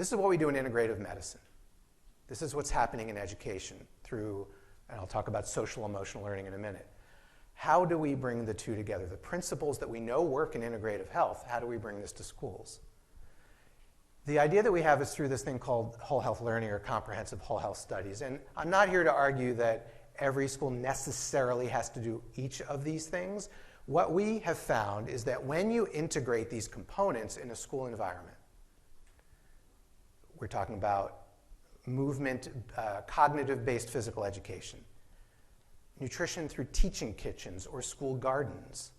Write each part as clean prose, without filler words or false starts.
This is what we do in integrative medicine. This is what's happening in education through, and I'll talk about social emotional learning in a minute. How do we bring the two together? The principles that we know work in integrative health, how do we bring this to schools? The idea that we have is through this thing called whole health learning or comprehensive whole health studies. And I'm not here to argue that every school necessarily has to do each of these things. What we have found is that when you integrate these components in a school environment, we're talking about movement, cognitive-based physical education, nutrition through teaching kitchens or school gardens,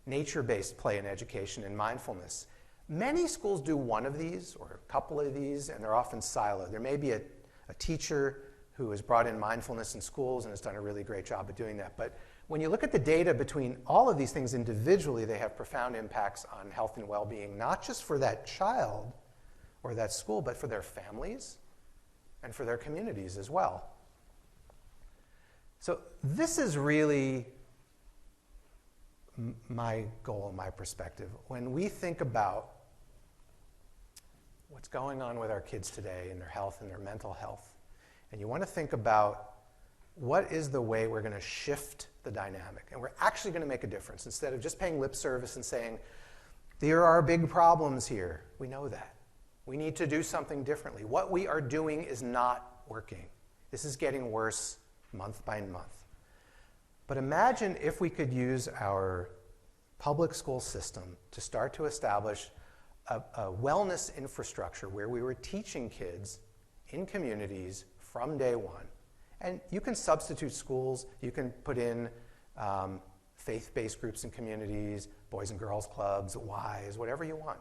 nature-based play and education, and mindfulness. Many schools do one of these or a couple of these, and they're often siloed. There may be a teacher who has brought in mindfulness in schools and has done a really great job of doing that. But when you look at the data between all of these things individually, they have profound impacts on health and well-being, not just for that child or that school, but for their families and for their communities as well. So this is really my goal, my perspective. When we think about what's going on with our kids today and their health and their mental health, and you want to think about what is the way we're going to shift the dynamic, and we're actually going to make a difference instead of just paying lip service and saying, there are big problems here. We know that. We need to do something differently. What we are doing is not working. This is getting worse month by month. But imagine if we could use our public school system to start to establish a wellness infrastructure where we were teaching kids in communities from day one. And you can substitute schools. You can put in faith-based groups and communities, boys and girls clubs, Ys, whatever you want.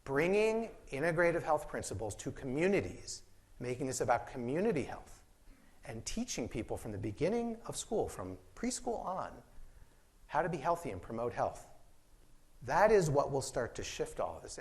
Bringing integrative health principles to communities, making this about community health, and teaching people from the beginning of school, from preschool on, how to be healthy and promote health. That is what will start to shift all of this.